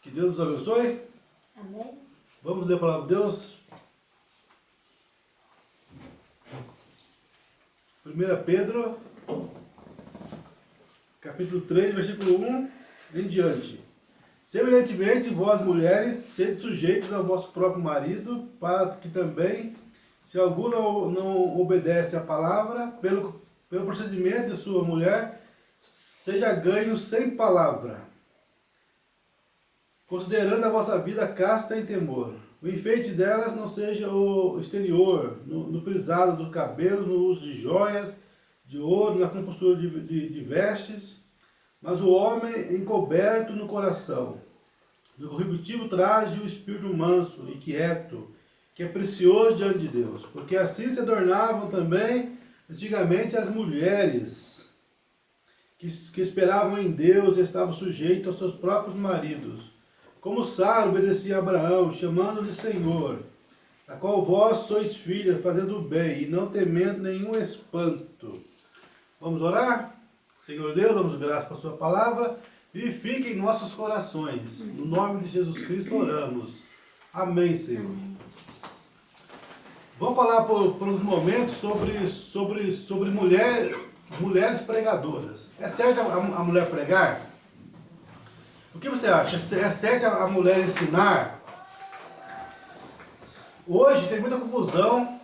Que Deus nos abençoe. Amém. Vamos ler a palavra de Deus. 1 Pedro, capítulo 3, versículo 1 em diante. Semelhantemente, vós mulheres, sede sujeitos ao vosso próprio marido, para que também, se algum não obedece à palavra, pelo procedimento de sua mulher, seja ganho sem palavra, considerando a vossa vida casta em temor. O enfeite delas não seja o exterior, no frisado do cabelo, no uso de joias, de ouro, na compostura de vestes, mas o homem encoberto no coração, do corruptível traje o espírito manso e quieto, que é precioso diante de Deus, porque assim se adornavam também antigamente as mulheres, que esperavam em Deus e estavam sujeitos aos seus próprios maridos, como Sara obedecia a Abraão, chamando-lhe Senhor, a qual vós sois filhas, fazendo o bem, e não temendo nenhum espanto. Vamos orar? Senhor Deus, damos graças por sua palavra, vivifique em nossos corações. No nome de Jesus Cristo oramos. Amém, Senhor. Vamos falar por uns momentos sobre mulheres pregadoras. É certo a mulher pregar? O que você acha? É certo a mulher ensinar? Hoje tem muita confusão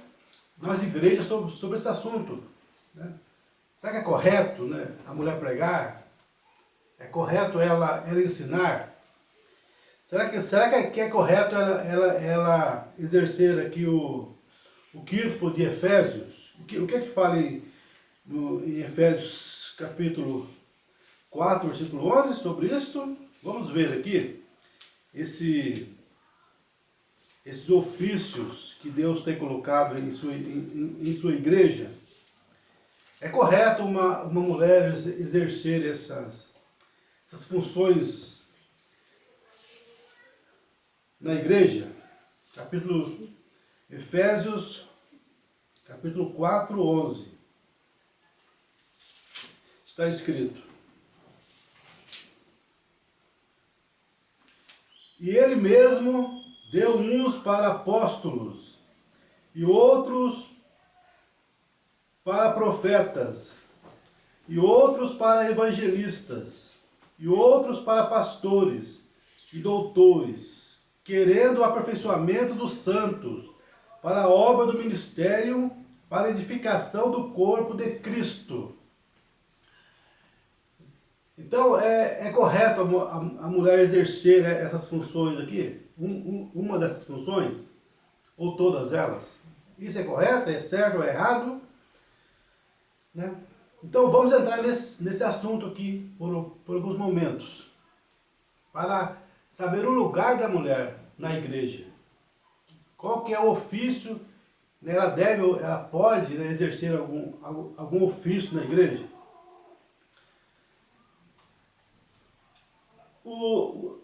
nas igrejas sobre esse assunto, né? Será que é correto, né, a mulher pregar? É correto ela ensinar? Será que é correto ela exercer aqui o quinto de Efésios? O que é que fala em Efésios capítulo 4, versículo 11 sobre isto? Vamos ver aqui esses ofícios que Deus tem colocado em sua igreja. É correto uma mulher exercer essas funções na igreja? Efésios, capítulo 4, 11. Está escrito: E ele mesmo deu uns para apóstolos, e outros para profetas, e outros para evangelistas, e outros para pastores e doutores, querendo o aperfeiçoamento dos santos, para a obra do ministério, para a edificação do corpo de Cristo. Então, é correto a mulher exercer essas funções aqui? Uma dessas funções? Ou todas elas? Isso é correto? É certo ou é errado? Né? Então, vamos entrar nesse assunto aqui por alguns momentos, para saber o lugar da mulher na igreja. Qual que é o ofício, né, ela pode, né, exercer algum ofício na igreja?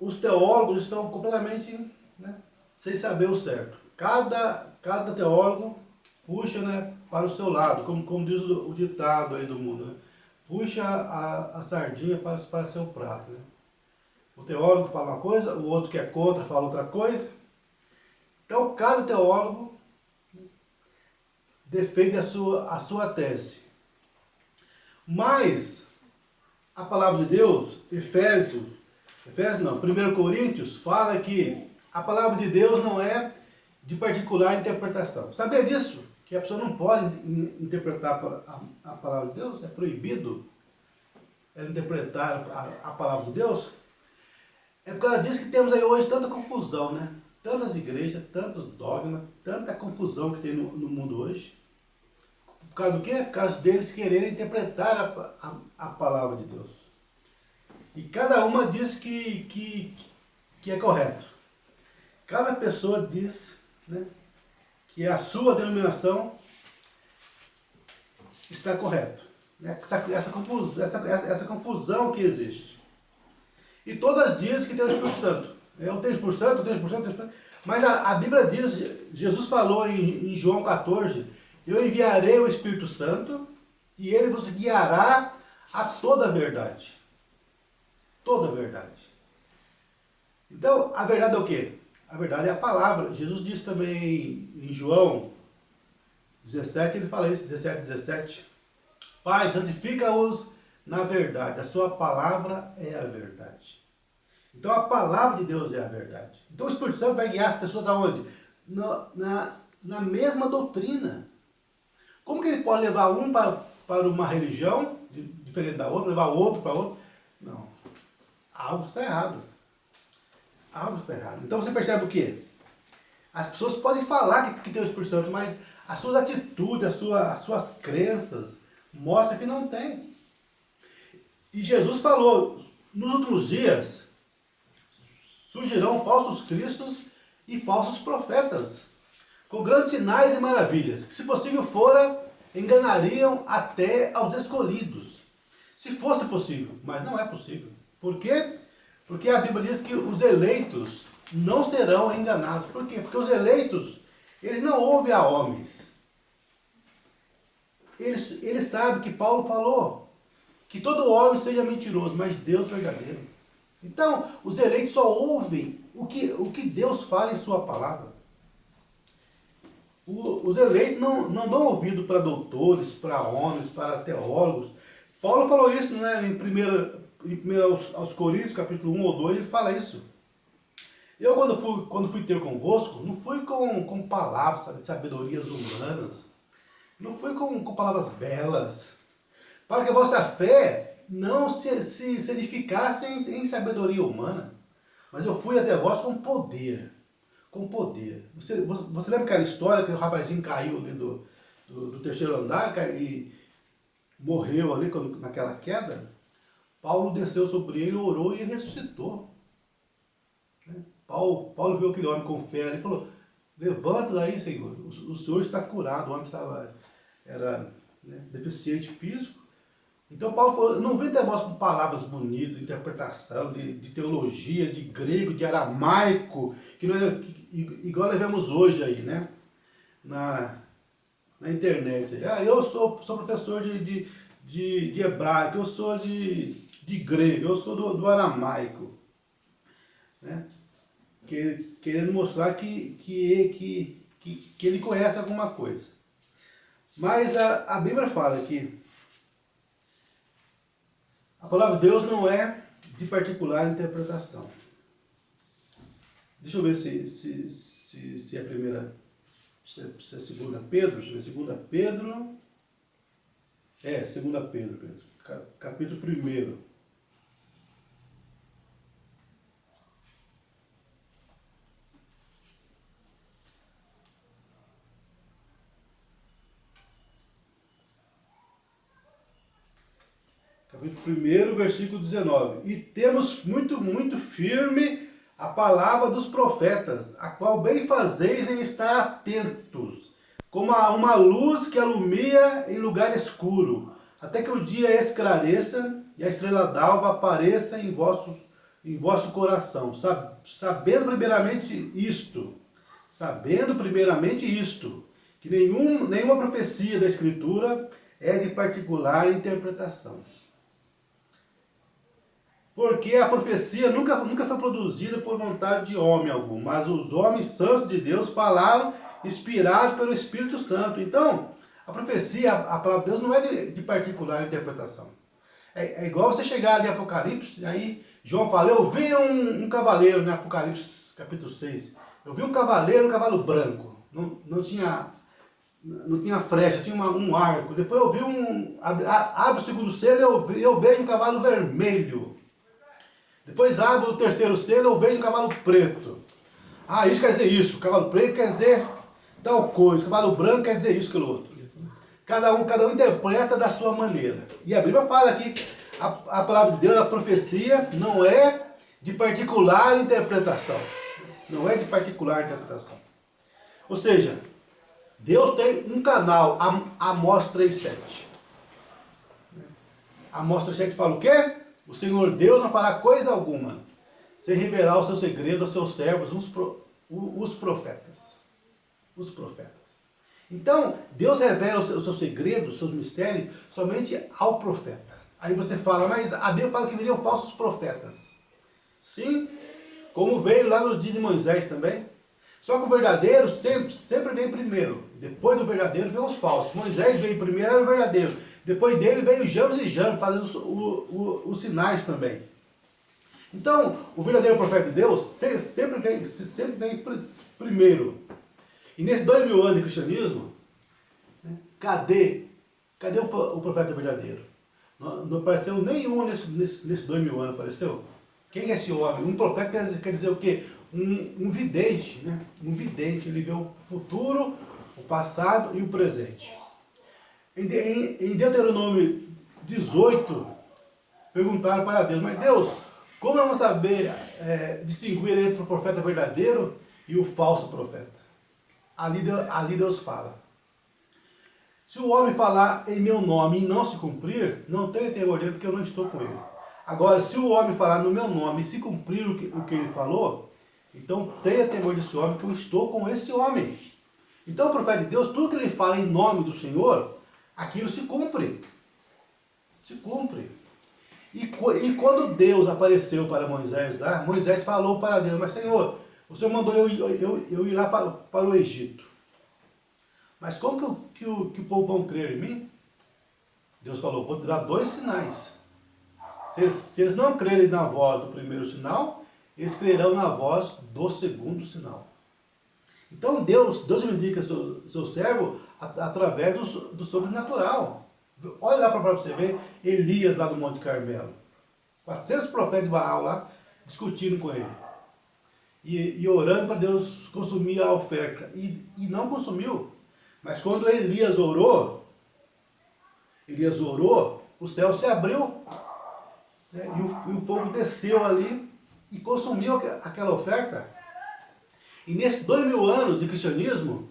Os teólogos estão completamente, né, sem saber o certo. Cada teólogo puxa, né, para o seu lado, como diz o ditado aí do mundo, né? Puxa a sardinha para seu prato. Né? O teólogo fala uma coisa, o outro que é contra fala outra coisa. Então, cada teólogo defende a sua tese. Mas a palavra de Deus, 1 Coríntios, fala que a palavra de Deus não é de particular interpretação. Sabia disso? Que a pessoa não pode interpretar a palavra de Deus? É proibido ela interpretar a palavra de Deus? É por causa disso que temos aí hoje tanta confusão, né? Tantas igrejas, tantos dogmas, tanta confusão que tem no mundo hoje. Por causa do quê? Por causa deles quererem interpretar a palavra de Deus. E cada uma diz que é correto. Cada pessoa diz, né, que a sua denominação está correta. Né? Essa confusão que existe. E todas dizem que tem o Espírito Santo. Eu tenho o Espírito Santo, eu tenho o Espírito Santo. Mas a Bíblia diz, Jesus falou em João 14, eu enviarei o Espírito Santo e ele vos guiará a toda a verdade. Toda a verdade. Então, a verdade é o quê? A verdade é a palavra. Jesus disse também em João 17, ele fala isso, 17. Pai, santifica-os na verdade. A sua palavra é a verdade. Então a palavra de Deus é a verdade. Então o Espírito Santo vai guiar as pessoas aonde? Na mesma doutrina. Como que ele pode levar um para uma religião diferente da outra, levar outro para outra? Não. Algo está errado. Algo está errado. Então você percebe o quê? As pessoas podem falar que tem o Espírito Santo, mas as suas atitudes, as suas crenças mostram que não tem. E Jesus falou, nos últimos dias surgirão falsos cristos e falsos profetas, com grandes sinais e maravilhas, que se possível fora, enganariam até aos escolhidos. Se fosse possível, mas não é possível. Por quê? Porque a Bíblia diz que os eleitos não serão enganados. Por quê? Porque os eleitos, eles não ouvem a homens. Eles sabem que Paulo falou, que todo homem seja mentiroso, mas Deus é verdadeiro. Então, os eleitos só ouvem o que Deus fala em sua palavra. Os eleitos não dão ouvido para doutores, para homens, para teólogos. Paulo falou isso, né, em 1 aos Coríntios, capítulo 1 ou 2, ele fala isso. Eu, quando fui ter convosco, não fui com palavras, sabe, de sabedorias humanas, não fui com palavras belas, para que a vossa fé não se edificasse em sabedoria humana, mas eu fui até vós com poder. Com poder. Você lembra aquela história que o rapazinho caiu ali do terceiro andar e morreu ali naquela queda? Paulo desceu sobre ele, orou e ele ressuscitou. Paulo viu aquele homem com fé ali e falou, levanta daí, Senhor, o Senhor está curado. O homem era deficiente físico. Então Paulo falou, não vem até vós com palavras bonitas, de interpretação, de teologia, de grego, de aramaico, que igual nós vemos hoje aí, né? Na internet. Eu sou professor de hebraico, eu sou de grego, eu sou do aramaico. Né? Querendo mostrar que ele conhece alguma coisa. Mas a Bíblia fala que a palavra de Deus não é de particular interpretação. Deixa eu ver se é a primeira, se é segunda Pedro, deixa eu ver, segunda Pedro, segunda Pedro, capítulo 1. Capítulo 1, versículo 19. E temos muito firme a palavra dos profetas, a qual bem fazeis em estar atentos, como a uma luz que alumia em lugar escuro, até que o dia esclareça e a estrela d'alva apareça em vosso coração, sabendo primeiramente isto, que nenhuma profecia da Escritura é de particular interpretação. Porque a profecia nunca foi produzida por vontade de homem algum, mas os homens santos de Deus falaram inspirados pelo Espírito Santo. Então, a profecia, a palavra de Deus não é de particular interpretação. É igual você chegar ali em Apocalipse, aí João fala, eu vi um cavaleiro, né, Apocalipse capítulo 6. Eu vi um cavaleiro, um cavalo branco. Não tinha flecha, tinha um arco. Depois eu vi abre o segundo selo, eu vejo um cavalo vermelho. Depois abre o terceiro selo, eu vejo um cavalo preto. Isso quer dizer isso. O cavalo preto quer dizer tal coisa. O cavalo branco quer dizer isso, aquilo outro. Cada um interpreta da sua maneira. E a Bíblia fala aqui, a palavra de Deus, a profecia, não é de particular interpretação. Não é de particular interpretação. Ou seja, Deus tem um canal, Amós 3,7. Amós 3,7 fala o quê? O Senhor Deus não fará coisa alguma, sem revelar o seu segredo aos seus servos, os profetas. Os profetas. Então, Deus revela os seus segredos, os seus mistérios, somente ao profeta. Aí você fala, mas a Bíblia fala que viriam falsos profetas. Sim, Como veio lá nos dias de Moisés também. Só que o verdadeiro sempre vem primeiro. Depois do verdadeiro vem os falsos. Moisés veio primeiro, era o verdadeiro. Depois dele veio James e Janes fazendo os sinais também. Então, o verdadeiro profeta de Deus sempre vem primeiro. E nesses 2000 anos de cristianismo, né, cadê o profeta verdadeiro? Não apareceu nenhum nesses 2000 anos, apareceu? Quem é esse homem? Um profeta quer dizer o quê? Um vidente, né? Um vidente, ele vê o futuro, o passado e o presente. Em Deuteronômio 18, perguntaram para Deus, mas Deus, como nós vamos saber distinguir entre o profeta verdadeiro e o falso profeta? Ali Deus fala. Se o homem falar em meu nome e não se cumprir, não tenha temor dele, porque eu não estou com ele. Agora, se o homem falar no meu nome e se cumprir o que ele falou, então tenha temor desse homem, que eu estou com esse homem. Então o profeta de Deus, tudo que ele fala em nome do Senhor, aquilo se cumpre. Se cumpre. E quando Deus apareceu para Moisés lá, Moisés falou para Deus, mas Senhor, o Senhor mandou eu ir lá para o Egito. Mas como que o povo vão crer em mim? Deus falou, vou te dar 2 sinais. Se eles não crerem na voz do primeiro sinal, eles crerão na voz do segundo sinal. Então Deus me indica seu servo através do sobrenatural. Olha lá para você ver Elias lá no Monte Carmelo. 400 profetas de Baal lá discutindo com ele. E orando para Deus consumir a oferta. E não consumiu. Mas quando Elias orou, o céu se abriu, né, e o fogo desceu ali e consumiu aquela oferta. E nesses 2000 anos de cristianismo,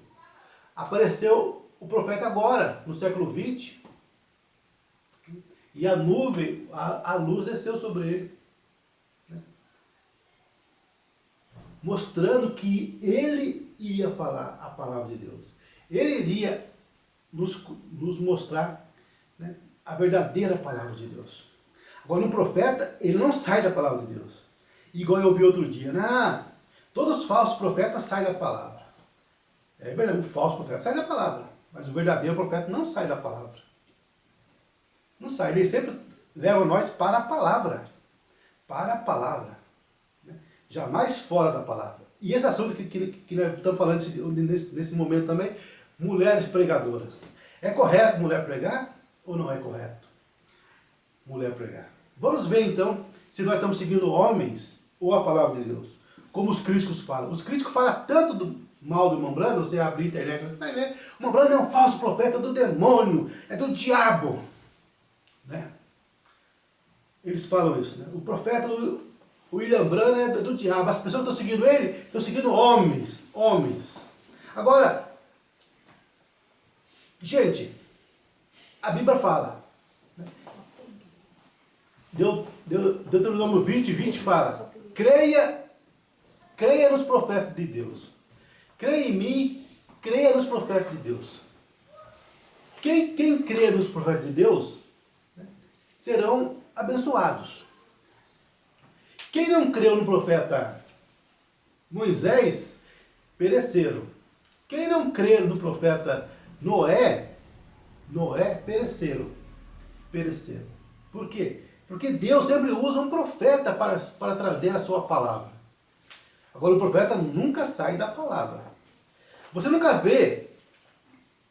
apareceu o profeta agora, no século 20, e a nuvem, a luz desceu sobre ele, né, mostrando que ele iria falar a palavra de Deus. Ele iria nos mostrar, né, a verdadeira palavra de Deus. Agora, um profeta, ele não sai da palavra de Deus. Igual eu vi outro dia, né? Todos os falsos profetas saem da palavra. É verdade, o falso profeta sai da palavra, mas o verdadeiro profeta não sai da palavra. Não sai, ele sempre leva nós para a palavra. Para a palavra. Né? Jamais fora da palavra. E esse assunto que nós estamos falando nesse momento também, mulheres pregadoras. É correto mulher pregar ou não é correto? Mulher pregar. Vamos ver então se nós estamos seguindo homens ou a palavra de Deus. Como os críticos falam. Os críticos falam tanto do mal do irmão Brando, você abrir a internet, você vai ver, o irmão Brando é um falso profeta do demônio, é do diabo. Né? Eles falam isso. Né? O profeta William Branham é do diabo. As pessoas que estão seguindo ele, estão seguindo homens. Agora, gente, a Bíblia fala, né? Deuteronômio 20 fala, creia nos profetas de Deus. Creia em mim, creia nos profetas de Deus. Quem crê nos profetas de Deus, né, serão abençoados. Quem não creu no profeta Moisés, pereceram. Quem não crê no profeta Noé, pereceram. Por quê? Porque Deus sempre usa um profeta para trazer a sua palavra. Agora o profeta nunca sai da palavra. Você nunca vê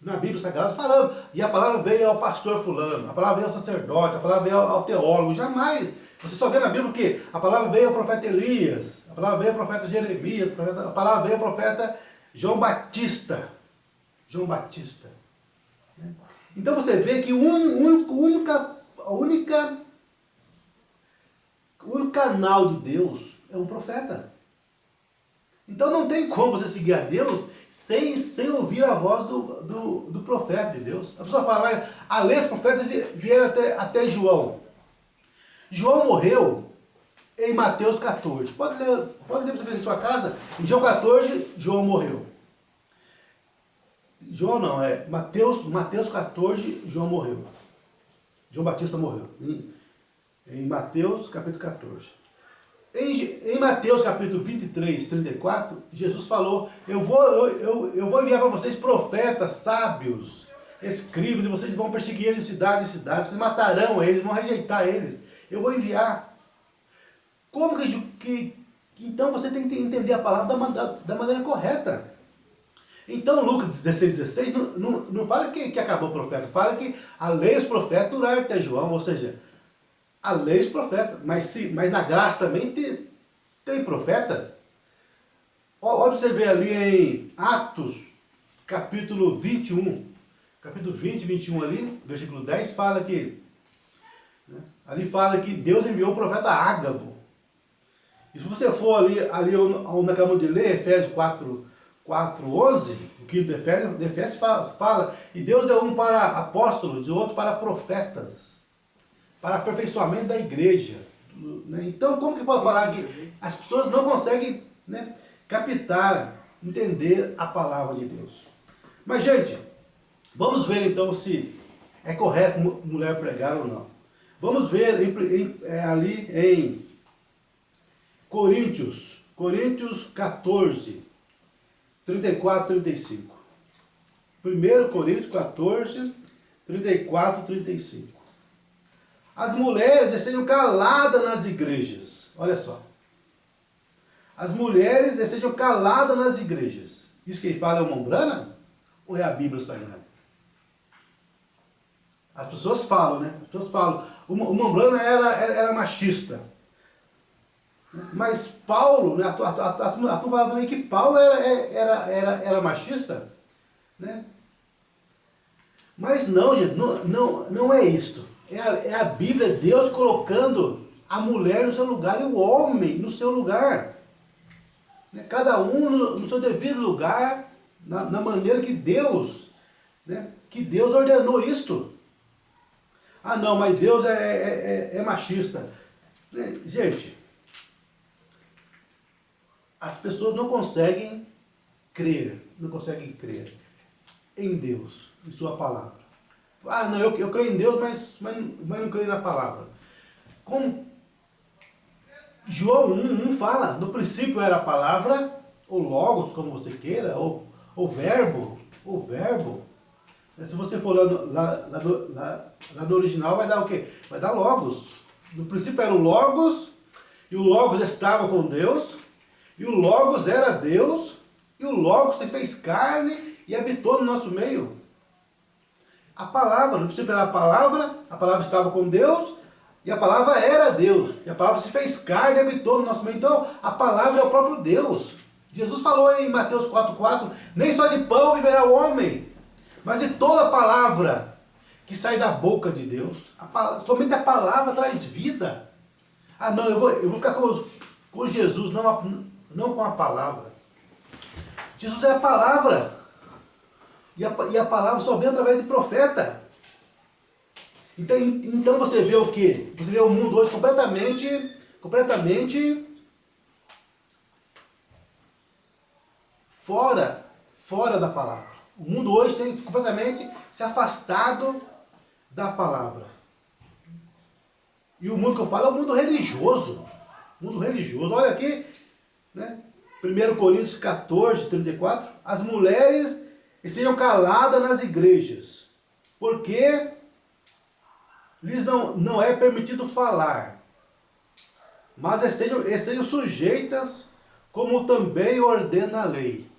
na Bíblia Sagrada falando, e a palavra veio ao pastor fulano, a palavra veio ao sacerdote, a palavra veio ao teólogo, jamais. Você só vê na Bíblia o quê? A palavra veio ao profeta Elias, a palavra veio ao profeta Jeremias, a palavra veio ao profeta João Batista. Né? Então você vê que o único canal de Deus é um profeta. Então não tem como você seguir a Deus sem ouvir a voz do profeta de Deus. A pessoa fala, mas a lei dos profetas vieram até João. João morreu em Mateus 14. Pode ler em sua casa. Em João 14, João morreu. João não, é Mateus 14, João morreu. João Batista morreu. Em Mateus capítulo 14. Em Mateus capítulo 23, 34, Jesus falou, eu vou enviar para vocês profetas, sábios, escribas, e vocês vão perseguir eles de cidade em cidade, vocês matarão eles, vão rejeitar eles. Eu vou enviar. Como então você tem que entender a palavra da maneira correta. Então Lucas 16, 16 não fala que acabou o profeta, fala que a lei e os profetas duraram até João, ou seja, a lei e os profetas, mas na graça também tem profeta. Olha você ver ali em Atos capítulo 21, capítulo 20, 21 ali, versículo 10, fala que, né, ali fala que Deus enviou o profeta Ágabo. E se você for ali onde acabamos de ler, Efésios 4:11, o quinto de Efésios fala, e Deus deu um para apóstolos, e outro para profetas, para aperfeiçoamento da igreja. Né? Então, como que pode falar que as pessoas não conseguem, né, captar, entender a palavra de Deus? Mas, gente, vamos ver então se é correto mulher pregar ou não. Vamos ver ali em Coríntios 14, 34, 35. 1 Coríntios 14, 34, 35. As mulheres estejam caladas nas igrejas. Olha só. As mulheres estejam caladas nas igrejas. Isso quem fala é o Mombrana? Ou é a Bíblia Sagrada? As pessoas falam, né? As pessoas falam. O Mombrana era machista. Mas Paulo, né? A turma falava também que Paulo era machista. Né? Mas não, gente, não é isto. É a Bíblia, Deus colocando a mulher no seu lugar e o homem no seu lugar. Né? Cada um no seu devido lugar, na maneira que Deus ordenou isto. Ah não, mas Deus é machista. Né? Gente, as pessoas não conseguem crer em Deus, em sua palavra. Ah, não, eu creio em Deus, mas não creio na palavra. Como João 1 fala, no princípio era a palavra, ou logos, como você queira, ou verbo. Se você for lá no original, vai dar o quê? Vai dar logos. No princípio era o logos, e o logos estava com Deus, e o logos era Deus, e o logos se fez carne e habitou no nosso meio. A palavra, no princípio era a palavra estava com Deus, e a palavra era Deus, e a palavra se fez carne e habitou no nosso meio. Então, a palavra é o próprio Deus. Jesus falou em Mateus 4:4, nem só de pão viverá o homem, mas de toda palavra que sai da boca de Deus. Somente a palavra traz vida. Ah não, eu vou ficar com Jesus, não com a palavra. Jesus é a palavra. E a palavra só vem através de profeta. Então você vê o quê? Você vê o mundo hoje completamente fora da palavra. O mundo hoje tem completamente se afastado da palavra. E o mundo que eu falo é o mundo religioso. Olha aqui, né? 1 Coríntios 14, 34. As mulheres estejam caladas nas igrejas, porque lhes não é permitido falar, mas estejam sujeitas, como também ordena a lei.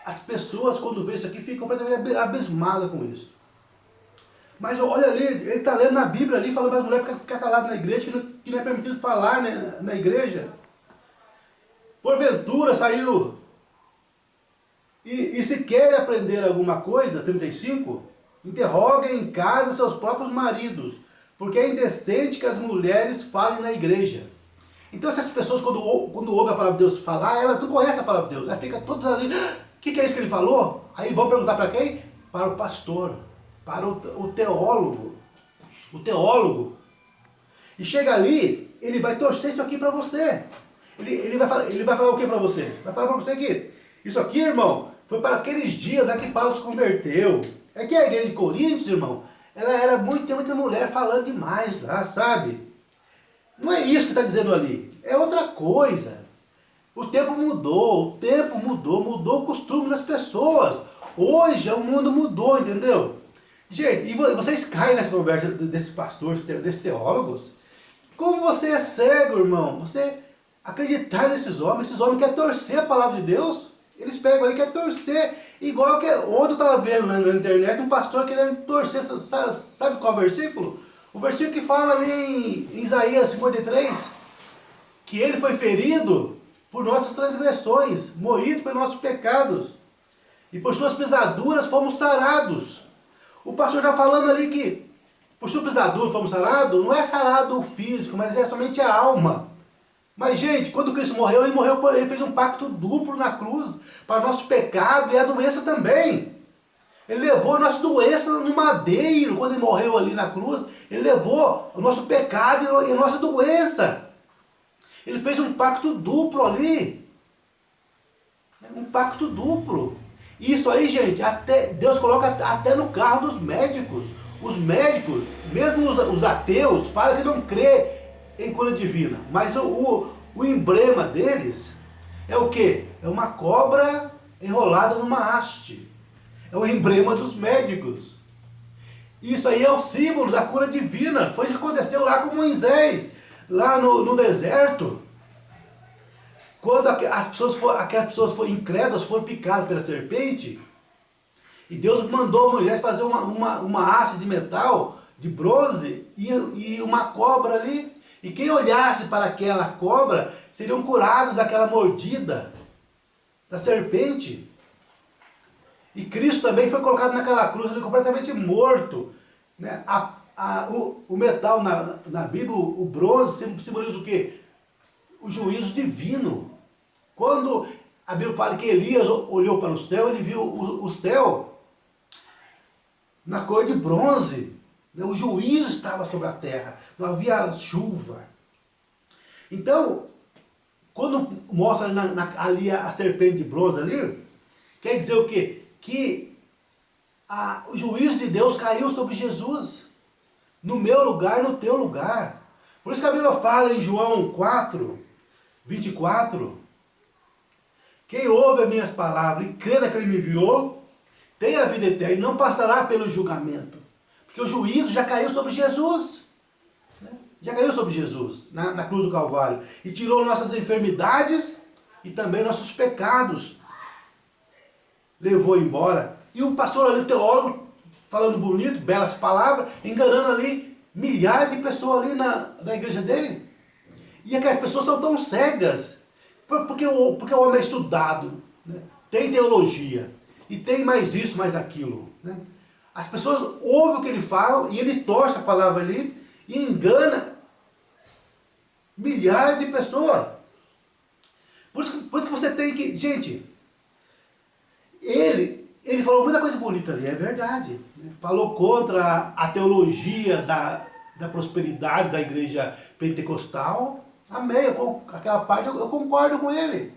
As pessoas, quando vê isso aqui, ficam completamente abismadas com isso. Mas olha ali, ele está lendo na Bíblia ali, falando para as mulheres ficar caladas na igreja, que não é permitido falar, né, na igreja. Porventura saiu, e se querem aprender alguma coisa, 35, interroguem em casa seus próprios maridos, porque é indecente que as mulheres falem na igreja. Então essas pessoas, quando ouvem a palavra de Deus falar, elas não conhecem a palavra de Deus, elas ficam todas ali, o que é isso que ele falou? Aí vão perguntar para quem? Para o pastor, para o teólogo. E chega ali, ele vai torcer isso aqui para você. Ele vai falar o que para você? Vai falar para você que isso aqui, irmão, foi para aqueles dias, né, que Paulo se converteu. É que a igreja de Coríntios, irmão, ela era tinha muita mulher falando demais lá, sabe? Não é isso que está dizendo ali. É outra coisa. O tempo mudou, mudou o costume das pessoas. Hoje o mundo mudou, entendeu? Gente, e vocês caem nessa conversa desses pastores, desses teólogos? Como você é cego, irmão? Você acreditar nesses homens querem torcer a palavra de Deus. Eles pegam ali e querem torcer. Igual que ontem eu estava vendo na internet um pastor querendo torcer, sabe qual é o versículo? O versículo que fala ali em Isaías 53, que ele foi ferido por nossas transgressões, moído pelos nossos pecados, e por suas pisaduras fomos sarados. O pastor está falando ali que por sua pisadura fomos sarados, não é sarado o físico, mas é somente a alma. Mas, gente, quando Cristo morreu, ele fez um pacto duplo na cruz, para o nosso pecado e a doença também. Ele levou a nossa doença no madeiro, quando ele morreu ali na cruz, ele levou o nosso pecado e a nossa doença. Ele fez um pacto duplo ali. Um pacto duplo. Isso aí, gente, Deus coloca até no carro dos médicos. Os médicos, mesmo os ateus, falam que não crê em cura divina. Mas o emblema deles é o quê? É uma cobra enrolada numa haste. É o emblema dos médicos. Isso aí é o símbolo da cura divina. Foi isso que aconteceu lá com Moisés, lá no deserto. Quando aquelas pessoas foram incrédulas, foram picadas pela serpente, e Deus mandou Moisés fazer uma haste de metal, de bronze, e uma cobra ali. E quem olhasse para aquela cobra, seriam curados daquela mordida da serpente. E Cristo também foi colocado naquela cruz, ele completamente morto. Né? O metal na Bíblia, o bronze, simboliza o quê? O juízo divino. Quando a Bíblia fala que Elias olhou para o céu, ele viu o céu na cor de bronze. O juízo estava sobre a terra, não havia chuva. Então, quando mostra ali a serpente de bronze ali, quer dizer o quê? Que o juízo de Deus caiu sobre Jesus, no meu lugar, no teu lugar. Por isso que a Bíblia fala em João 4, 24, quem ouve as minhas palavras e crê naquele que me enviou, tem a vida eterna e não passará pelo julgamento. Porque o juízo já caiu sobre Jesus. Né? Já caiu sobre Jesus, na cruz do Calvário. E tirou nossas enfermidades e também nossos pecados. Levou embora. E o pastor ali, o teólogo, falando bonito, belas palavras, enganando ali milhares de pessoas ali na igreja dele. E aquelas pessoas são tão cegas. Porque o homem é estudado, né? Tem teologia. E tem mais isso, mais aquilo. Né? As pessoas ouvem o que ele fala e ele torce a palavra ali e engana milhares de pessoas. Por isso que você tem que... Gente, ele falou muita coisa bonita ali, é verdade. Né? Falou contra a teologia da prosperidade da igreja pentecostal. Amém, aquela parte eu concordo com ele.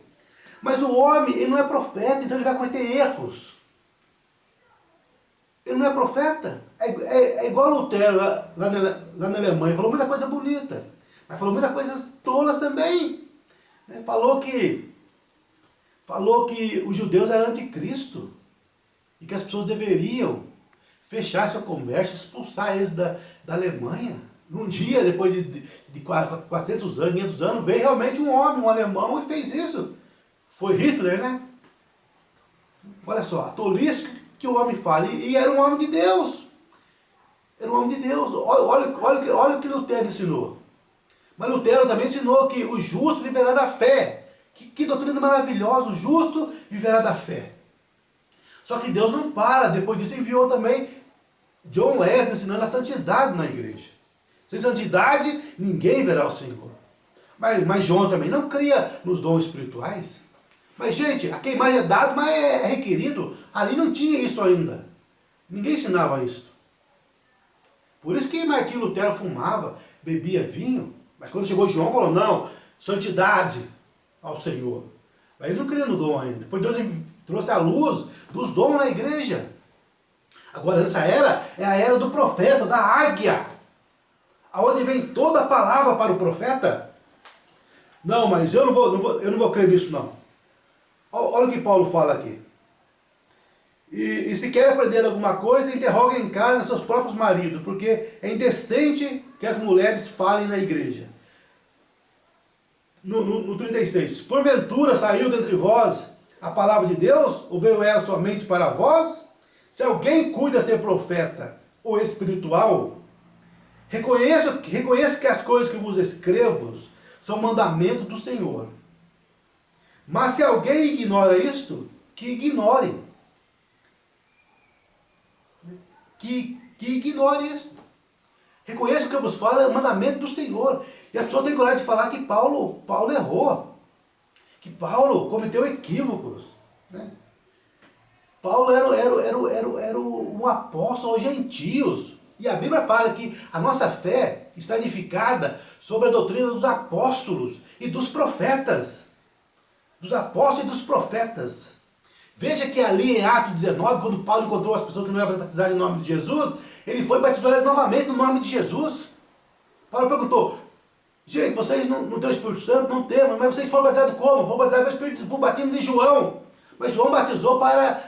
Mas o homem, ele não é profeta, então ele vai cometer erros. Ele não é profeta. É igual Lutero lá na Alemanha. Falou muita coisa bonita. Mas falou muitas coisas tolas também. Falou que os judeus eram anticristo. E que as pessoas deveriam fechar seu comércio, expulsar eles da Alemanha. Um dia, depois de 400 anos, 500 anos, veio realmente um homem, um alemão, e fez isso. Foi Hitler, né? Olha só, a tolice que o homem fala. E era um homem de Deus. Era um homem de Deus. Olha o que Lutero ensinou. Mas Lutero também ensinou que o justo viverá da fé. Que doutrina maravilhosa, o justo viverá da fé. Só que Deus não para. Depois disso enviou também John Wesley ensinando a santidade na igreja. Sem santidade, ninguém verá o Senhor. Mas João também não cria nos dons espirituais. Mas, gente, a quem mais é dado, mais é requerido. Ali não tinha isso ainda. Ninguém ensinava isso. Por isso que Martinho Lutero fumava, bebia vinho. Mas quando chegou João, falou, não, santidade ao Senhor. Mas ele não cria no dom ainda. Depois Deus trouxe a luz dos dons na igreja. Agora, essa era é a era do profeta, da águia. aonde vem toda a palavra para o profeta? Não, mas eu não vou crer nisso não. Olha o que Paulo fala aqui. E se quer aprender alguma coisa, interroga em casa seus próprios maridos, porque é indecente que as mulheres falem na igreja. No 36, porventura saiu dentre vós a palavra de Deus, ou veio ela somente para vós? Se alguém cuida ser profeta ou espiritual, reconheça que as coisas que vos escrevo são mandamentos do Senhor. Mas se alguém ignora isto, que ignore. Que ignore isso. Reconheça o que eu vos falo é o mandamento do Senhor. E a pessoa tem coragem de falar que Paulo errou. Que Paulo cometeu equívocos. Né? Paulo era um apóstolo aos gentios. E a Bíblia fala que a nossa fé está edificada sobre a doutrina dos apóstolos e dos profetas. Dos apóstolos e dos profetas. Veja que ali em Atos 19, quando Paulo encontrou as pessoas que não iam batizar em nome de Jesus, ele foi batizar novamente no nome de Jesus. Paulo perguntou, gente, vocês não têm o Espírito Santo? Não temos, mas vocês foram batizados como? Foram batizados pelo Espírito, por batismo de João. Mas João batizou para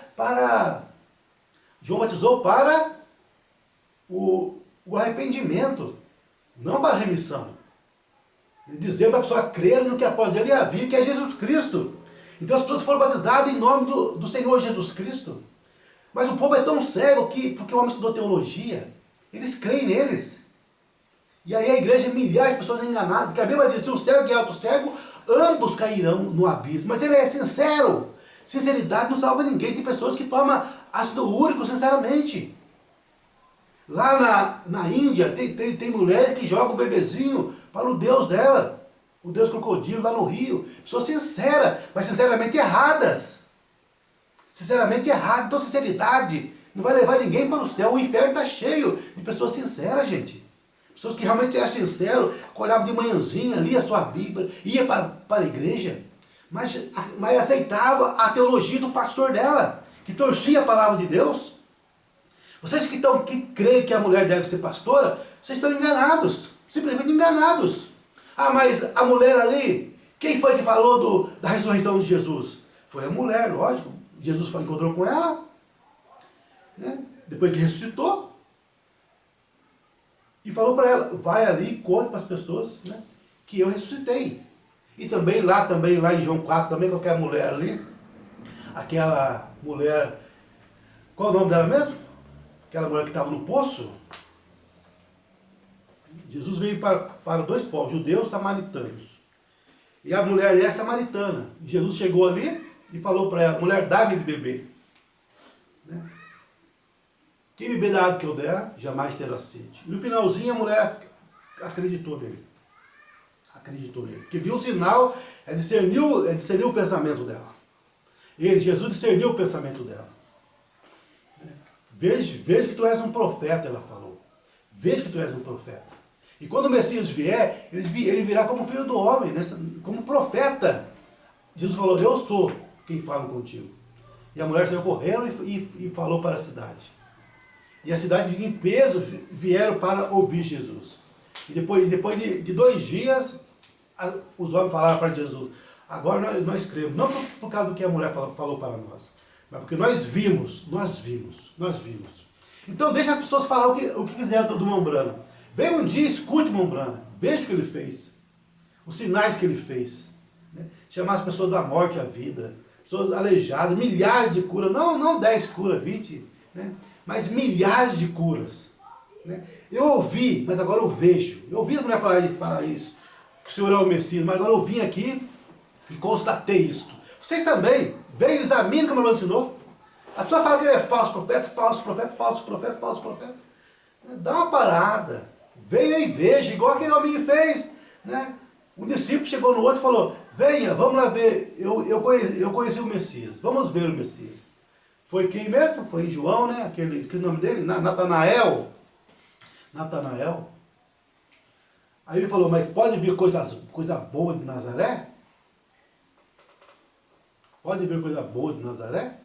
o arrependimento, não para a remissão. Dizendo para a pessoa crer no que após ele havia, que é Jesus Cristo. Então as pessoas foram batizadas em nome do Senhor Jesus Cristo. Mas o povo é tão cego que, porque o homem estudou teologia, eles creem neles. E aí a igreja, milhares de pessoas enganadas, porque a Bíblia diz, se o cego guiar outro cego, ambos cairão no abismo. Mas ele é sincero. Sinceridade não salva ninguém. Tem pessoas que tomam ácido úrico sinceramente. Lá na Índia, tem mulheres que jogam o bebezinho para o Deus dela. O Deus crocodilo lá no Rio. Pessoas sinceras, mas sinceramente erradas. Sinceramente erradas. Então sinceridade não vai levar ninguém para o céu. O inferno está cheio de pessoas sinceras, gente. Pessoas que realmente eram sinceras, acordavam de manhãzinha, lia a sua Bíblia, ia para a igreja, mas aceitava a teologia do pastor dela, que torcia a palavra de Deus. Vocês que creem que a mulher deve ser pastora, vocês estão enganados, simplesmente enganados. Ah, mas a mulher ali, quem foi que falou da ressurreição de Jesus? Foi a mulher, lógico. Jesus encontrou com ela, né? Depois que ressuscitou, e falou para ela, vai ali e conte para as pessoas, né, que eu ressuscitei. E também lá em João 4, também qualquer mulher ali, aquela mulher, qual é o nome dela mesmo? Aquela mulher que estava no poço. Jesus veio para dois povos, judeus e samaritanos. E a mulher ali é samaritana. Jesus chegou ali e falou para ela, mulher, dá-me de beber. Né? Quem beber da água que eu der, jamais terá sede. E no finalzinho a mulher acreditou nele. Acreditou nele. Porque viu o sinal, discerniu o pensamento dela. Jesus discerniu o pensamento dela. Veja que tu és um profeta, ela falou. Veja que tu és um profeta. E quando o Messias vier, ele virá como filho do homem, né? Como profeta. Jesus falou, eu sou quem fala contigo. E a mulher saiu correndo e falou para a cidade. E a cidade em peso vieram para ouvir Jesus. E depois de 2 dias, os homens falaram para Jesus, agora nós cremos. Não por causa do que a mulher falou para nós, mas porque nós vimos. Então deixa as pessoas falar o que quiser do Mombrana. Vem um dia, escute Mombrana, veja o que ele fez, os sinais que ele fez. Né? Chamar as pessoas da morte à vida, pessoas aleijadas, milhares de curas, não 10 curas, 20, né? Mas milhares de curas. Né? Eu ouvi, mas agora eu vejo. Eu ouvi a mulher falar isso, que o Senhor é o Messias, mas agora eu vim aqui e constatei isto. Vocês também, veio e examinem como ela ensinou. A pessoa fala que ele é falso profeta, falso profeta, falso profeta, falso profeta. Dá uma parada. Venha e veja, igual aquele homem fez. Né? Um discípulo chegou no outro e falou, venha, vamos lá ver, eu conheci o Messias, vamos ver o Messias. Foi quem mesmo? Foi João, né? Que nome dele? Natanael. Aí ele falou, mas pode vir coisa boa de Nazaré? Pode vir coisa boa de Nazaré?